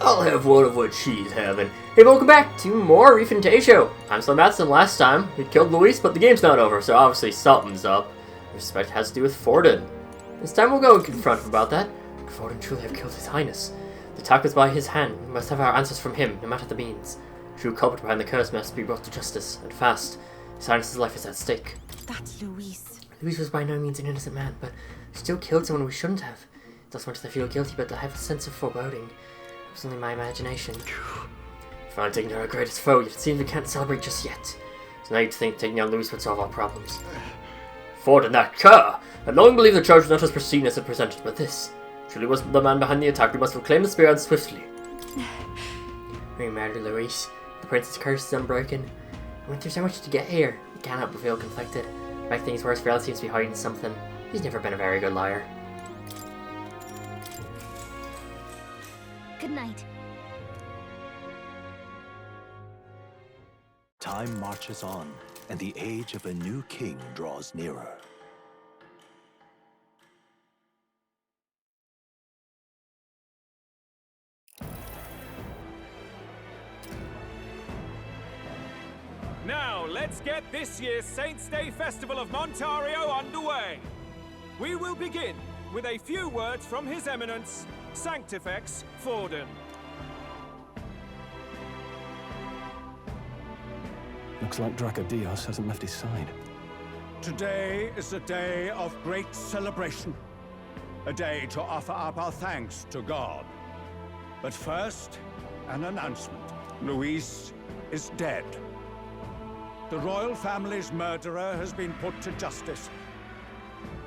I'll have one of what she's having. Hey, welcome back to more ReFantazio. I'm SlayerMathis, and last time we killed Luis, but the game's not over, so obviously something's up. I suspect it has to do with Forden. This time we'll go and confront him about that. Could Forden truly have killed His Highness? The attack was by his hand. We must have our answers from him, no matter the means. The true culprit behind the curse must be brought to justice, and fast. His Highness's life is at stake. That's Luis. Luis was by no means an innocent man, but he still killed someone we shouldn't have. Not so much that I feel guilty, but I have a sense of foreboding. It was only my imagination. Finally taking down our greatest foe, yet it seems we can't celebrate just yet. So now you'd think taking down Luis would solve our problems. Forden, that cur! I long believe the charge was not as pristine as it presented, but this truly was the man behind the attack. We must reclaim the spirit swiftly. We murdered Luis. The prince's curse is unbroken. We went through so much to get here. We can't help but feel conflicted. To make things worse, Val seems to be hiding something. He's never been a very good liar. Good night. Time marches on, and the age of a new king draws nearer. Now, let's get this year's Saints' Day Festival of Montario underway. We will begin with a few words from His Eminence, Sanctifex Forden. Looks like Dracodios hasn't left his side. Today is a day of great celebration. A day to offer up our thanks to God. But first, an announcement. Luis is dead. The royal family's murderer has been put to justice.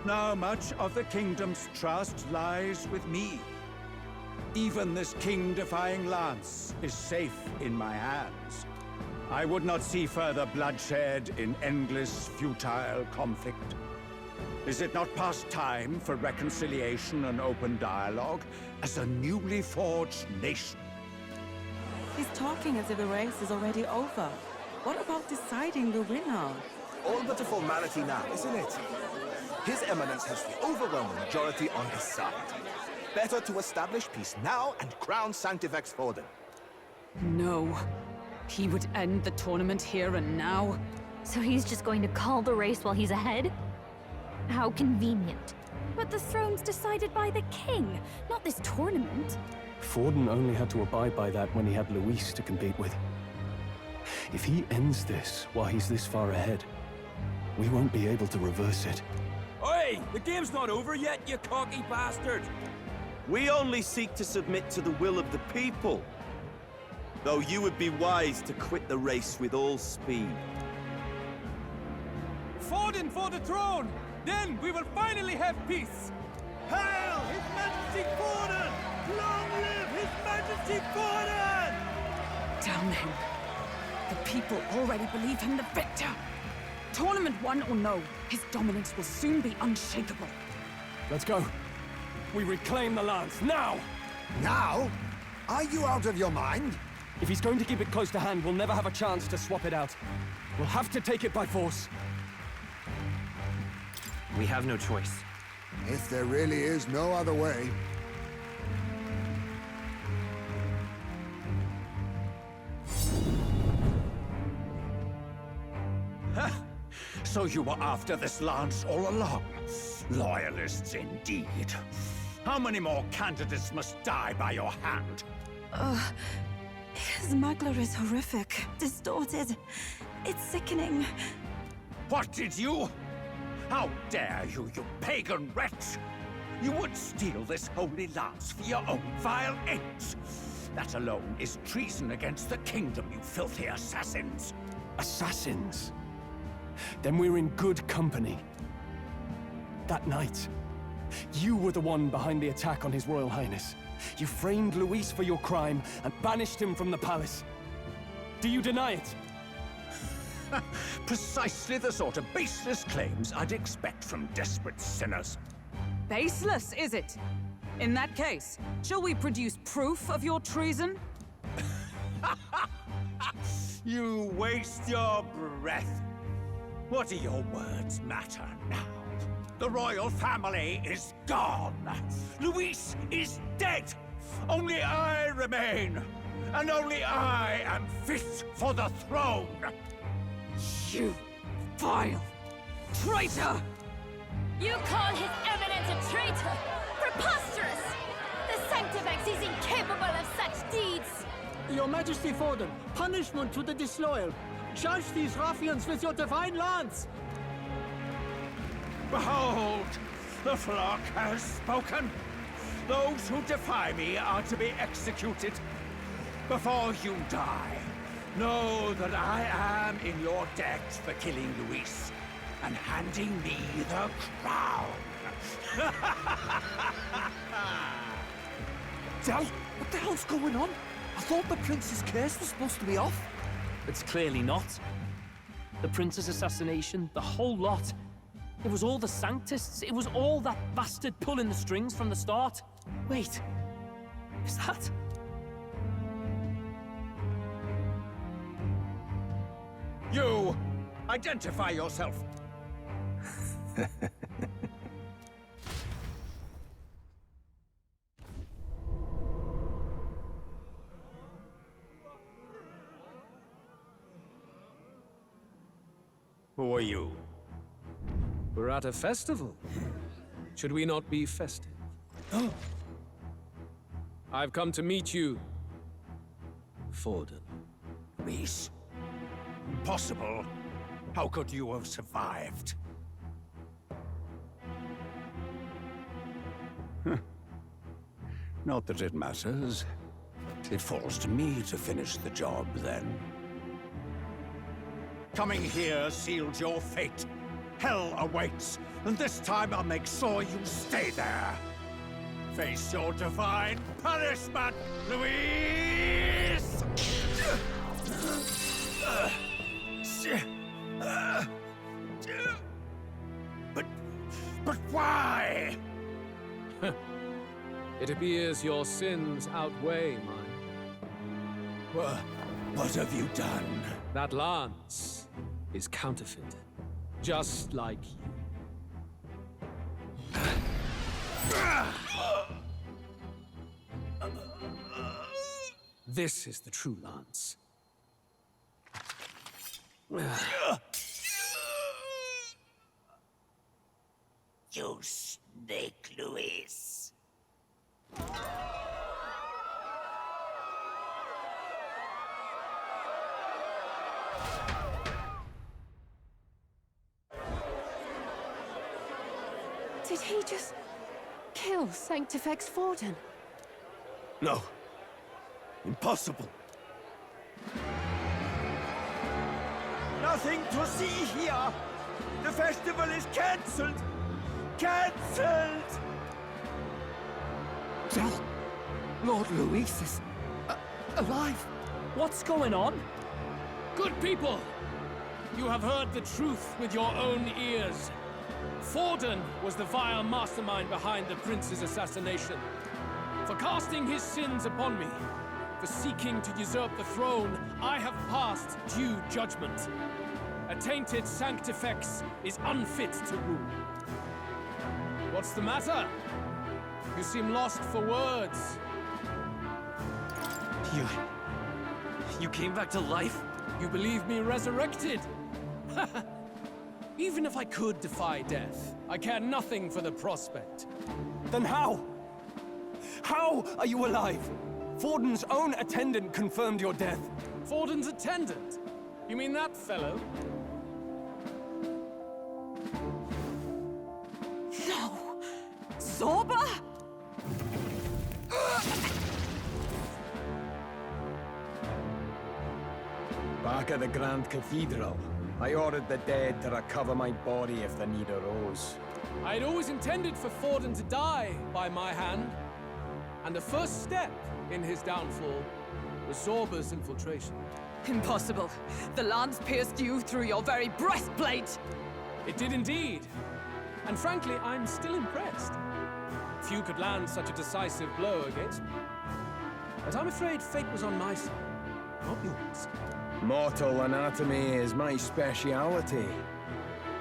Now much of the kingdom's trust lies with me. Even this king-defying lance is safe in my hands. I would not see further bloodshed in endless, futile conflict. Is it not past time for reconciliation and open dialogue as a newly forged nation? He's talking as if the race is already over. What about deciding the winner? All but a formality now, isn't it? His Eminence has the overwhelming majority on his side. Better to establish peace now and crown Sanctifex Forden. No. He would end the tournament here and now. So he's just going to call the race while he's ahead? How convenient. But the throne's decided by the king, not this tournament. Forden only had to abide by that when he had Luis to compete with. If he ends this while he's this far ahead, we won't be able to reverse it. Oi! The game's not over yet, you cocky bastard! We only seek to submit to the will of the people. Though you would be wise to quit the race with all speed. Forden for the throne! Then we will finally have peace! Hail His Majesty Forden! Long live His Majesty Forden! Damn him. The people already believe him the victor. Tournament won or no, his dominance will soon be unshakable. Let's go. We reclaim the lance, now! Now? Are you out of your mind? If he's going to keep it close to hand, we'll never have a chance to swap it out. We'll have to take it by force. We have no choice. If there really is no other way. So you were after this lance all along? Loyalists indeed. How many more candidates must die by your hand? His smuggler is horrific, distorted. It's sickening. What did you? How dare you, you pagan wretch! You would steal this holy lance for your own vile ends. That alone is treason against the kingdom, you filthy assassins. Assassins? Then we're in good company. That night, you were the one behind the attack on His Royal Highness. You framed Luis for your crime and banished him from the palace. Do you deny it? Precisely the sort of baseless claims I'd expect from desperate sinners. Baseless, is it? In that case, shall we produce proof of your treason? You waste your breath. What do your words matter now? The royal family is gone. Luis is dead. Only I remain, and only I am fit for the throne! You vile traitor! You call His Eminence a traitor? Preposterous! The Sanctifex is incapable of such deeds! Your Majesty Forden, punishment to the disloyal. Judge these ruffians with your divine lance! Behold, the flock has spoken. Those who defy me are to be executed. Before you die, know that I am in your debt for killing Luis and handing me the crown. Del, what the hell's going on? I thought the prince's case was supposed to be off. It's clearly not. The prince's assassination, the whole lot. It was all the Sanctists. It was all that bastard pulling the strings from the start. Wait, is that? You, identify yourself. Who are you? We're at a festival. Should we not be festive? I've come to meet you, Forden. Luis? Impossible. How could you have survived? Not that it matters. It falls to me to finish the job, then. Coming here sealed your fate. Hell awaits, and this time I'll make sure you stay there. Face your divine punishment, Luis! But why? It appears your sins outweigh mine. What have you done? That lance is counterfeit, just like you. This is the true lance. You snake, Luis. Did he just kill Sanctifex Forden? No. Impossible. Nothing to see here. The festival is cancelled. Cancelled! Del, Lord Luis is alive. What's going on? Good people! You have heard the truth with your own ears. Forden was the vile mastermind behind the prince's assassination. For casting his sins upon me, for seeking to usurp the throne, I have passed due judgment. A tainted Sanctifex is unfit to rule. What's the matter? You seem lost for words. You came back to life? You believe me resurrected? Even if I could defy death, I care nothing for the prospect. Then how? How are you alive? Forden's own attendant confirmed your death. Forden's attendant? You mean that fellow? No! Zorba? Back at the Grand Cathedral, I ordered the dead to recover my body if the need arose. I had always intended for Forden to die by my hand. And the first step in his downfall was Zorba's infiltration. Impossible. The lance pierced you through your very breastplate! It did indeed. And frankly, I'm still impressed. Few could land such a decisive blow against me. But I'm afraid fate was on my side, not yours. Mortal anatomy is my speciality.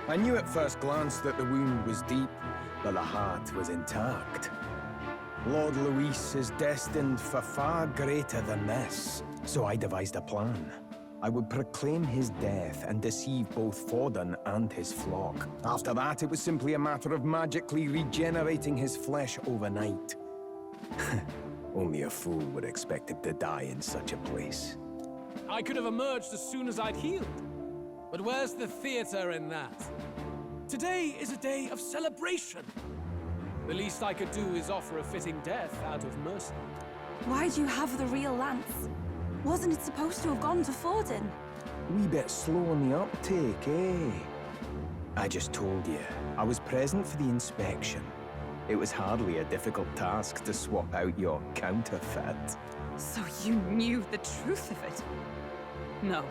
I knew at first glance that the wound was deep, but the heart was intact. Lord Luis is destined for far greater than this. So I devised a plan. I would proclaim his death and deceive both Forden and his flock. After that, it was simply a matter of magically regenerating his flesh overnight. Only a fool would expect him to die in such a place. I could have emerged as soon as I'd healed. But where's the theater in that? Today is a day of celebration. The least I could do is offer a fitting death out of mercy. Why do you have the real lance? Wasn't it supposed to have gone to Forden? Wee bit slow on the uptake, eh? I just told you, I was present for the inspection. It was hardly a difficult task to swap out your counterfeit. So you knew the truth of it? No.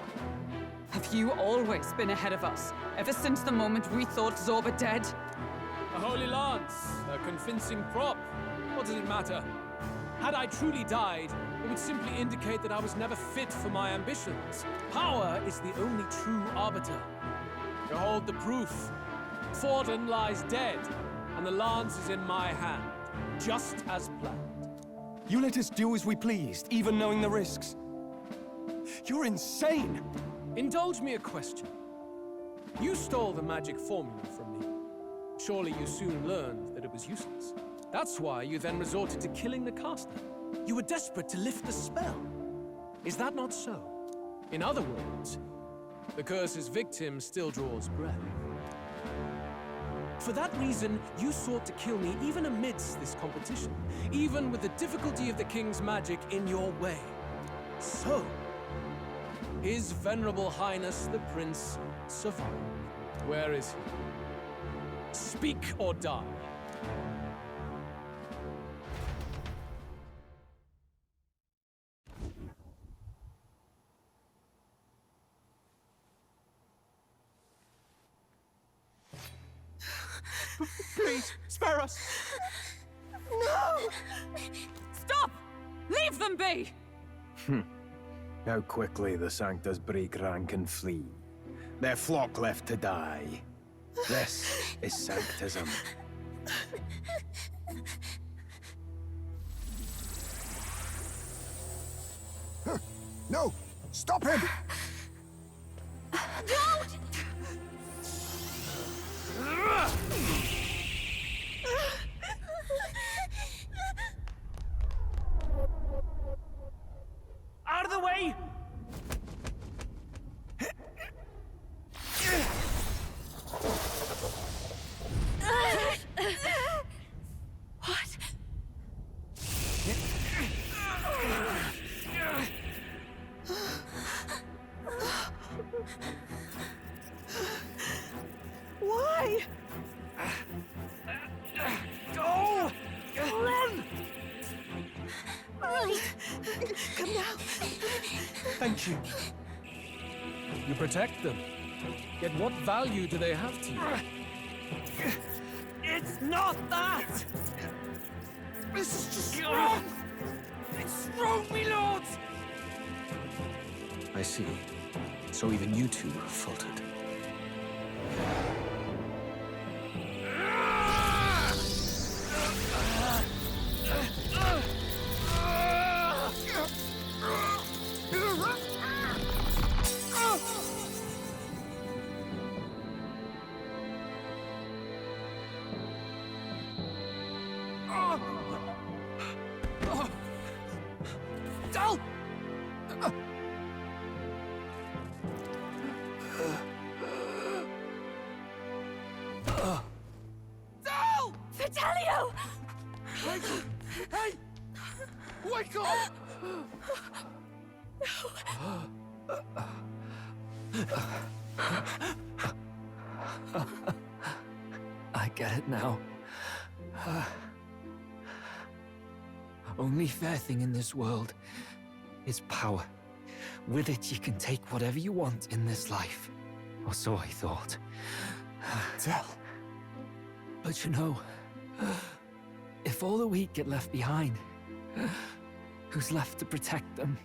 Have you always been ahead of us? Ever since the moment we thought Zorba dead? A holy lance, a convincing prop. What does it matter? Had I truly died, it would simply indicate that I was never fit for my ambitions. Power is the only true arbiter. Behold the proof. Forden lies dead, and the lance is in my hand, just as planned. You let us do as we pleased, even knowing the risks. You're insane! Indulge me a question. You stole the magic formula from me. Surely you soon learned that it was useless. That's why you then resorted to killing the caster. You were desperate to lift the spell. Is that not so? In other words, the curse's victim still draws breath. For that reason, you sought to kill me even amidst this competition, even with the difficulty of the king's magic in your way. So, His Venerable Highness the Prince survived. Where is he? Speak or die. Please, spare us! No! Stop! Leave them be! How quickly the Sanctus break rank and flee. Their flock left to die. This is Sanctism. No! Stop him! Don't! Out of the way! What? Why? Go! Run! Right. Come now. Thank you. You protect them. Yet what value do they have to you? It's not that! This is just wrong! It's wrong, me lords! I see. So even you two faltered. Vitelio! Hey! Wake up! I get it now. Only fair thing in this world is power. With it, you can take whatever you want in this life. Or so I thought. Tell. But you know, if all the weak get left behind, who's left to protect them?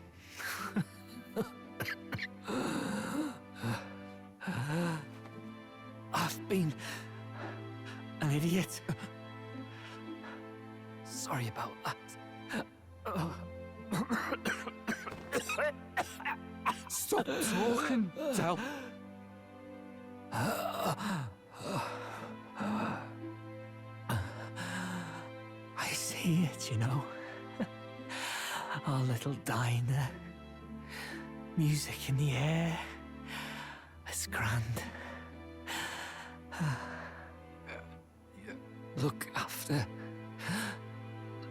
I've been an idiot. sorry about that. Stop talking, Del. I see it, you know. Our little diner. Music in the air. It's grand. Look after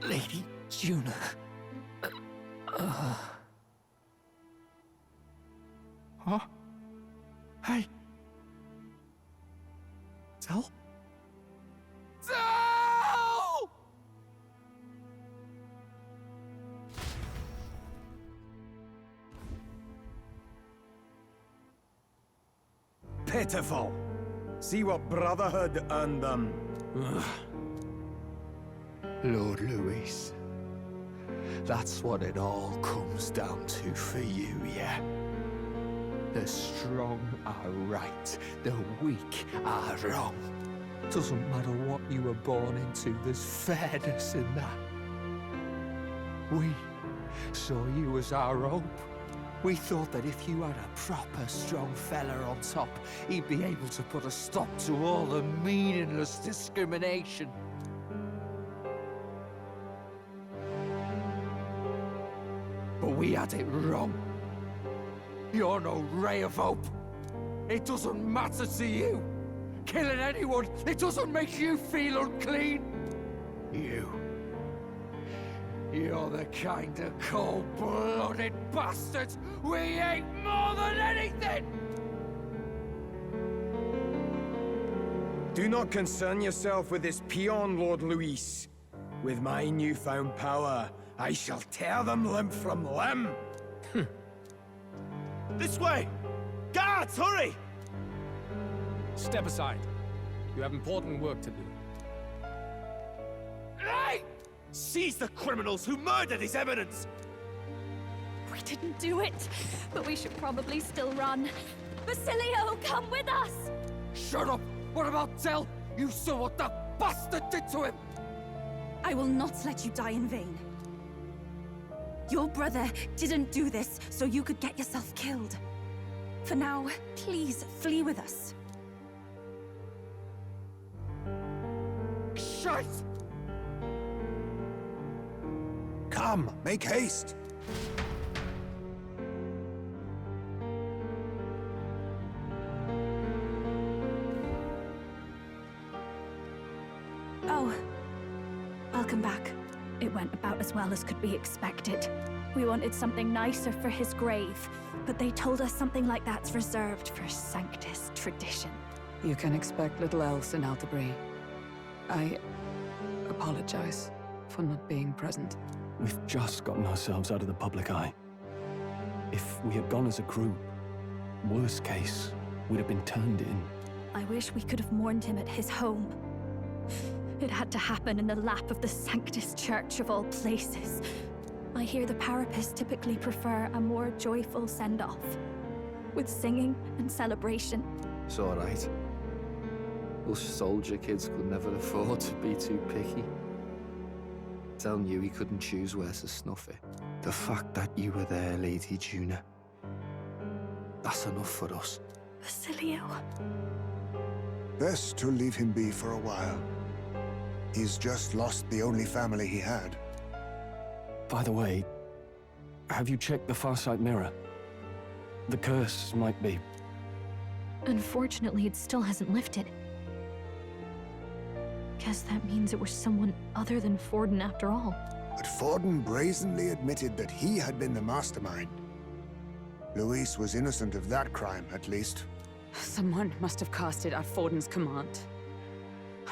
Lady Juna. Huh? Hey. Del? Del! Pitiful. See what Brotherhood earned them. Lord Luis. That's what it all comes down to for you, yeah? The strong are right, the weak are wrong. Doesn't matter what you were born into, there's fairness in that. We saw you as our hope. We thought that if you had a proper strong fella on top, he'd be able to put a stop to all the meaningless discrimination. But we had it wrong. You're no ray of hope. It doesn't matter to you. Killing anyone, it doesn't make you feel unclean. You're the kind of cold-blooded bastards we hate more than anything! Do not concern yourself with this peon, Lord Luis. With my newfound power, I shall tear them limb from limb. This way! Guards, hurry! Step aside. You have important work to do. Hey! Seize the criminals who murdered His Eminence! We didn't do it, but we should probably still run. Basilio, come with us! Shut up! What about Del? You saw what that bastard did to him! I will not let you die in vain. Your brother didn't do this so you could get yourself killed. For now, please flee with us. Shite! Come, make haste! Oh, welcome back. It went about as well as could be expected. We wanted something nicer for his grave, but they told us something like that's reserved for Sanctus tradition. You can expect little else in Altabri. I apologize for not being present. We've just gotten ourselves out of the public eye. If we had gone as a group, worst case, we'd have been turned in. I wish we could have mourned him at his home. It had to happen in the lap of the Sanctus Church of all places. I hear the Parapists typically prefer a more joyful send-off, with singing and celebration. It's all right. Us soldier kids could never afford to be too picky. Telling you he couldn't choose where to snuff it. The fact that you were there, Lady Juna, that's enough for us. Basilio. Best to leave him be for a while. He's just lost the only family he had. By the way, have you checked the Farsight mirror? The curse might be... Unfortunately, it still hasn't lifted. Guess that means it was someone other than Forden after all. But Forden brazenly admitted that he had been the mastermind. Luis was innocent of that crime, at least. Someone must have cast it at Forden's command.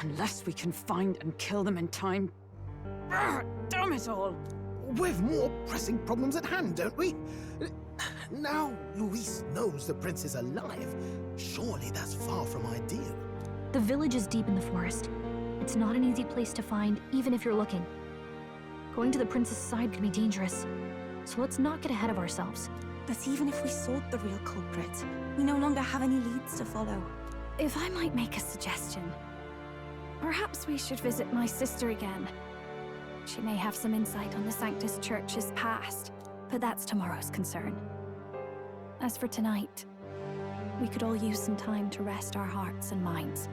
Unless we can find and kill them in time. Damn it all! We've more pressing problems at hand, don't we? Now Luis knows the prince is alive. Surely that's far from ideal. The village is deep in the forest. It's not an easy place to find, even if you're looking. Going to the prince's side could be dangerous, so let's not get ahead of ourselves. But even if we sought the real culprit, we no longer have any leads to follow. If I might make a suggestion, perhaps we should visit my sister again. She may have some insight on the Sanctus Church's past, but that's tomorrow's concern. As for tonight, we could all use some time to rest our hearts and minds.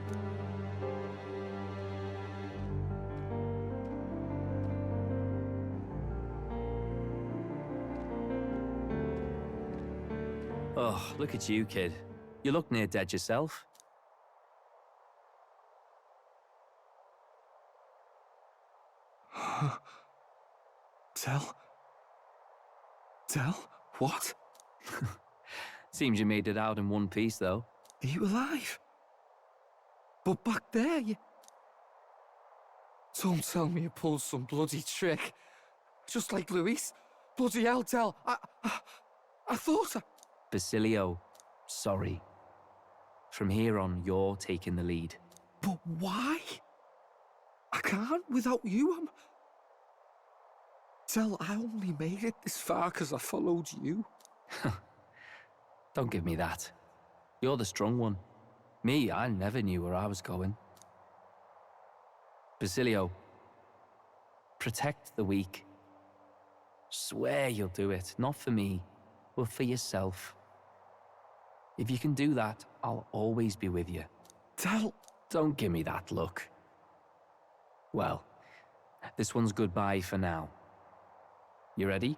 Oh, look at you, kid. You look near dead yourself. Tell? What? Seems you made it out in one piece, though. Are you alive? But back there, you... Don't tell me you pulled some bloody trick. Just like Luis. Bloody hell, Del. I thought I... Basilio, sorry. From here on, you're taking the lead. But why? I can't without you. Del, I only made it this far because I followed you. Don't give me that. You're the strong one. Me, I never knew where I was going. Basilio, protect the weak. Swear you'll do it, not for me, but for yourself. If you can do that, I'll always be with you. Del... Don't give me that look. Well, this one's goodbye for now. You ready?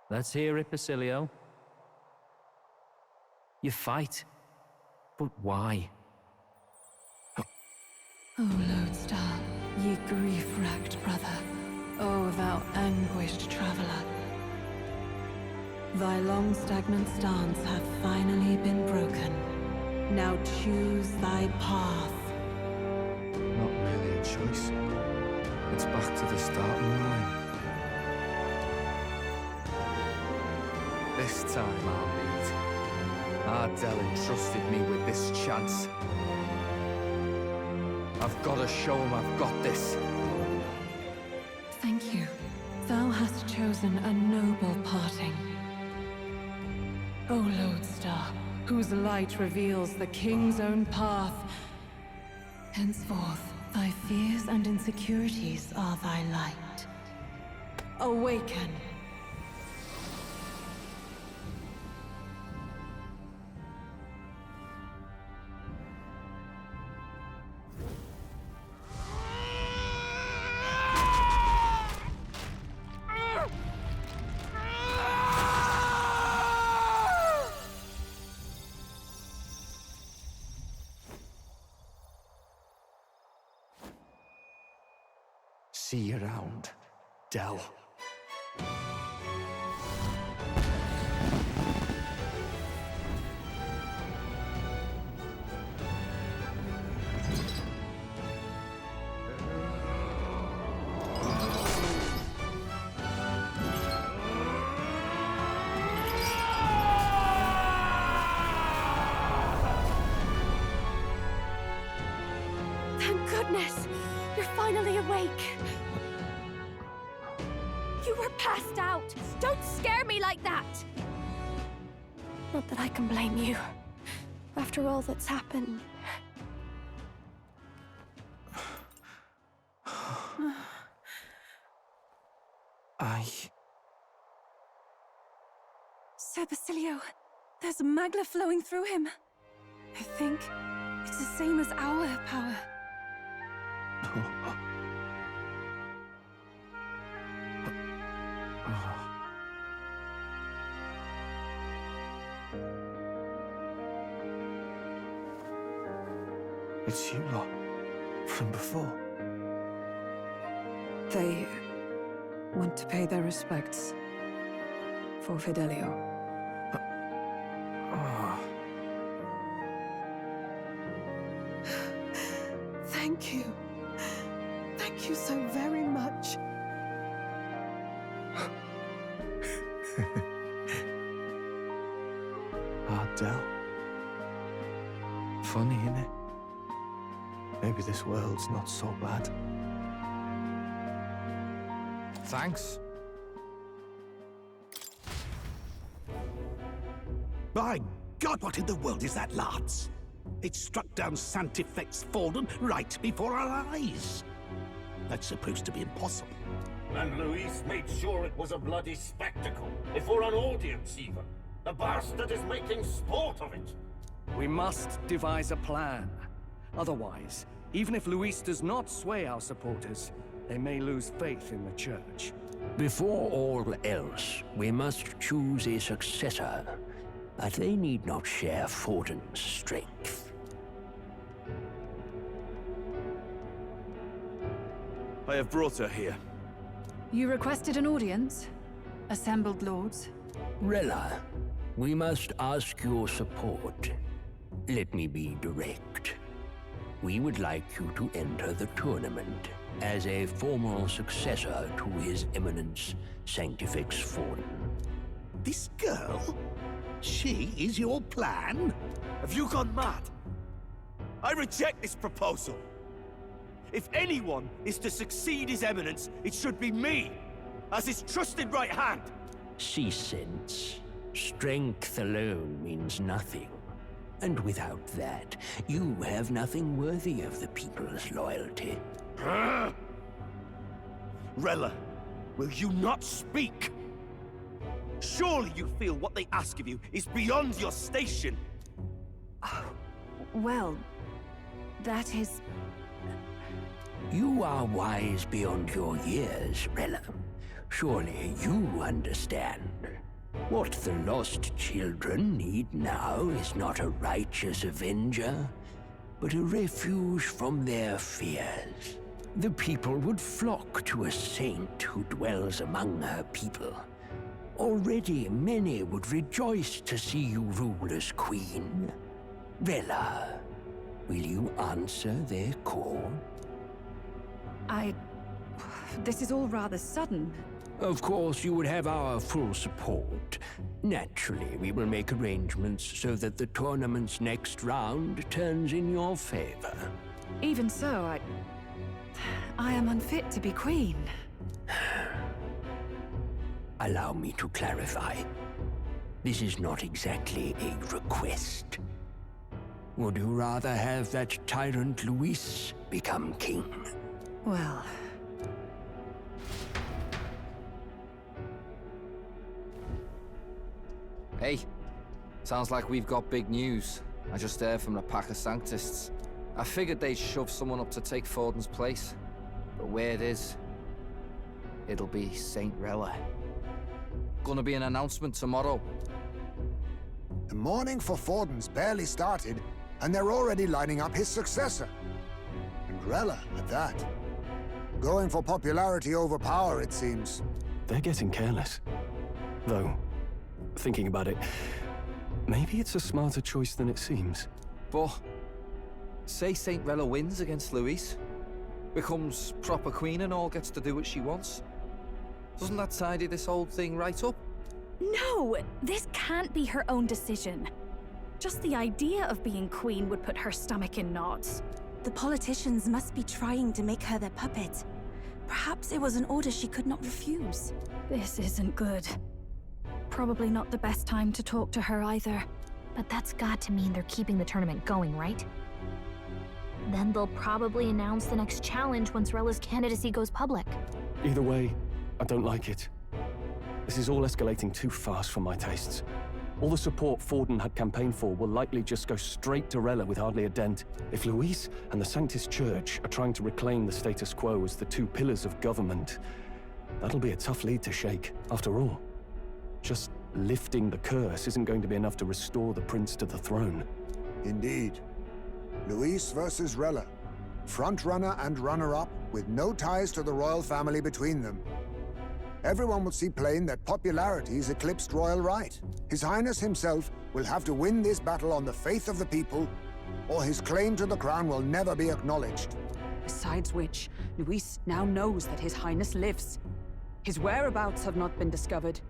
Let's hear it, Basilio. You fight. But why? O Lodestar, ye grief-racked brother, O thou anguished traveler. Thy long stagnant stance hath finally been broken. Now choose thy path. Not really a choice. It's back to the starting line. This time I'll lead. Ardell entrusted me with this chance. I've got to show him I've got this. Thank you. Thou hast chosen a noble parting. O Lodestar, whose light reveals the king's own path. Henceforth, thy fears and insecurities are thy light. Awaken. See you around, Del. Thank goodness! You're finally awake! You were passed out! Don't scare me like that! Not that I can blame you. After all that's happened. Sir Basilio, there's magla flowing through him. I think it's the same as our power. It's you lot. From before. They want to pay their respects for Fidelio. Thank you. Thank you so very much. Ardell. Funny, innit? Maybe this world's not so bad. Thanks. Bang! God, what in the world is that, lads? It struck down Sanctifex Forden right before our eyes. That's supposed to be impossible. And Luis made sure it was a bloody spectacle, before an audience even. The bastard is making sport of it. We must devise a plan. Otherwise, even if Luis does not sway our supporters, they may lose faith in the church. Before all else, we must choose a successor. But they need not share Forden's strength. I have brought her here. You requested an audience? Assembled lords? Rella, we must ask your support. Let me be direct. We would like you to enter the tournament as a formal successor to His Eminence Sanctifex Forden. This girl? She is your plan? Have you gone mad? I reject this proposal. If anyone is to succeed His Eminence, it should be me, as his trusted right hand. She sense. Strength alone means nothing. And without that, you have nothing worthy of the people's loyalty. Rella, will you not speak? Surely you feel what they ask of you is beyond your station. Well, that is... You are wise beyond your years, Rella. Surely you understand. What the lost children need now is not a righteous avenger, but a refuge from their fears. The people would flock to a saint who dwells among her people. Already many would rejoice to see you rule as queen. Rella, will you answer their call? This is all rather sudden. Of course, you would have our full support. Naturally, we will make arrangements so that the tournament's next round turns in your favor. Even so, I am unfit to be queen. Allow me to clarify. This is not exactly a request. Would you rather have that tyrant Luis become king? Well... Hey, sounds like we've got big news. I just heard from the pack of Sanctists. I figured they'd shove someone up to take Forden's place. But where it is, it'll be Saint Rella. Gonna be an announcement tomorrow. The mourning for Forden's barely started, and they're already lining up his successor. And Rella, at that. Going for popularity over power, it seems. They're getting careless. Though, thinking about it, maybe it's a smarter choice than it seems. But, say Saint Rella wins against Luis, becomes proper queen and all gets to do what she wants. Doesn't that tidy this whole thing right up? No! This can't be her own decision. Just the idea of being queen would put her stomach in knots. The politicians must be trying to make her their puppet. Perhaps it was an order she could not refuse. This isn't good. Probably not the best time to talk to her either. But that's got to mean they're keeping the tournament going, right? Then they'll probably announce the next challenge once Rella's candidacy goes public. Either way, I don't like it. This is all escalating too fast for my tastes. All the support Forden had campaigned for will likely just go straight to Rella with hardly a dent. If Luis and the Sanctist Church are trying to reclaim the status quo as the two pillars of government, that'll be a tough lead to shake. After all, just lifting the curse isn't going to be enough to restore the prince to the throne. Indeed. Luis versus Rella. Frontrunner and runner-up, with no ties to the royal family between them. Everyone will see plain that popularity's eclipsed royal right. His Highness himself will have to win this battle on the faith of the people, or his claim to the crown will never be acknowledged. Besides which, Luis now knows that His Highness lives. His whereabouts have not been discovered,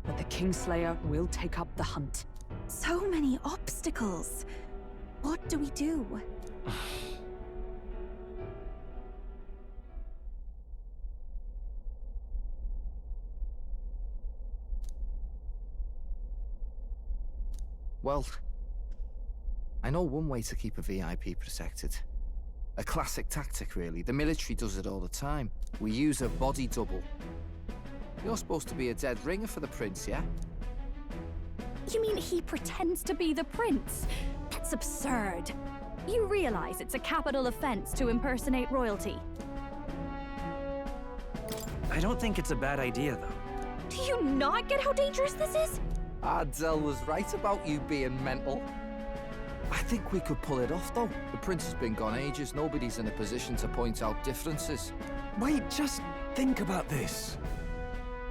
but the Kingslayer will take up the hunt. So many obstacles. What do we do? Well, I know one way to keep a VIP protected. A classic tactic, really. The military does it all the time. We use a body double. You're supposed to be a dead ringer for the prince, yeah? You mean he pretends to be the prince? That's absurd. You realize it's a capital offense to impersonate royalty. I don't think it's a bad idea, though. Do you not get how dangerous this is? Ardell was right about you being mental. I think we could pull it off, though. The prince has been gone ages. Nobody's in a position to point out differences. Wait, just think about this.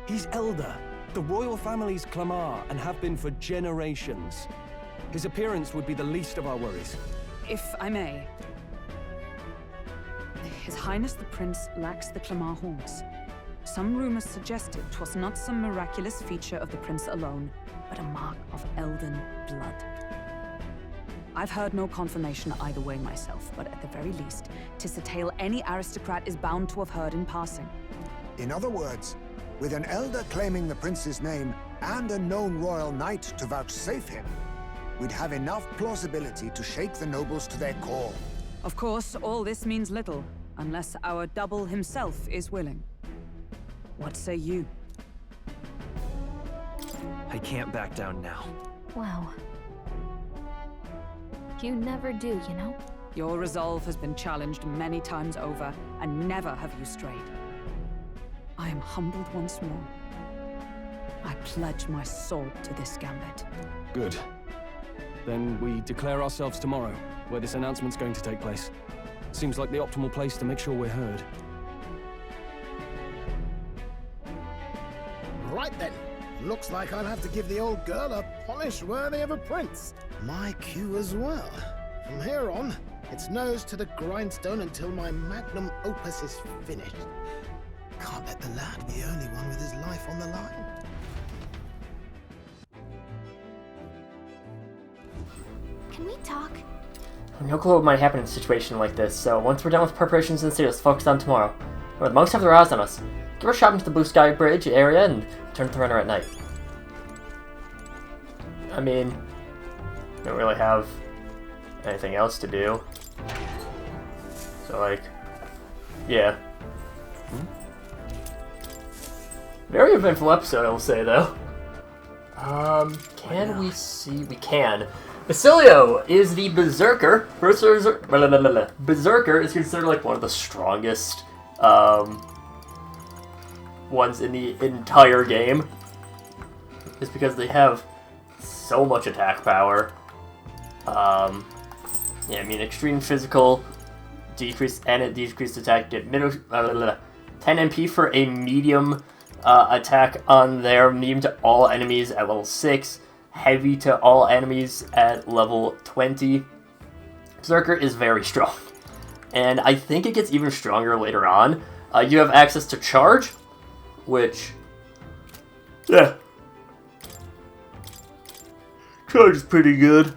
He's elder. The royal family's Clamar and have been for generations. His appearance would be the least of our worries. If I may. His Highness the Prince lacks the Clamar horns. Some rumors suggested 'twas not some miraculous feature of the prince alone, but a mark of elden blood. I've heard no confirmation either way myself, but at the very least, 'tis a tale any aristocrat is bound to have heard in passing. In other words, with an elder claiming the prince's name and a known royal knight to vouchsafe him, we'd have enough plausibility to shake the nobles to their core. Of course, all this means little, unless our double himself is willing. What say you? I can't back down now. Wow. You never do, you know? Your resolve has been challenged many times over, and never have you strayed. I am humbled once more. I pledge my sword to this gambit. Good. Then we declare ourselves tomorrow, where this announcement's going to take place. Seems like the optimal place to make sure we're heard. Right then. Looks like I'll have to give the old girl a polish worthy of a prince. My cue as well. From here on, it's nose to the grindstone until my magnum opus is finished. Can't let the lad be the only one with his life on the line. Can we talk? No clue what might happen in a situation like this, so once we're done with preparations in the city, let's focus on tomorrow. Where the monks have their eyes on us. Give our shopping to the Blue Sky Bridge area and return to the runner at night. I mean, don't really have anything else to do. So like, yeah. Very eventful episode, I will say, though. Can we see? We can. Basilio is the Berserker. Berserker is considered like one of the strongest ones in the entire game. Just because they have so much attack power. Yeah, I mean, extreme physical, decreased and it decreased attack. 10 MP for a medium attack on their medium to all enemies at level 6. Heavy to all enemies at level 20. Berserker is very strong. And I think it gets even stronger later on. You have access to charge, which, yeah, charge is pretty good.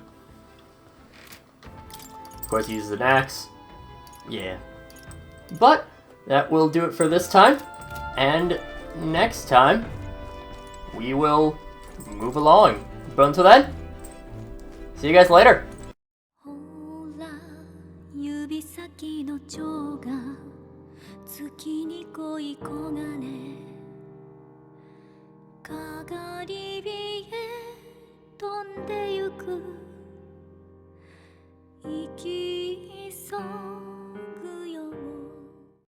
Of course, he uses an axe. Yeah. But that will do it for this time. And next time, we will move along. But until then, see you guys later. 指先の蝶が月に恋焦がれかがり火へ飛んでゆく生きそう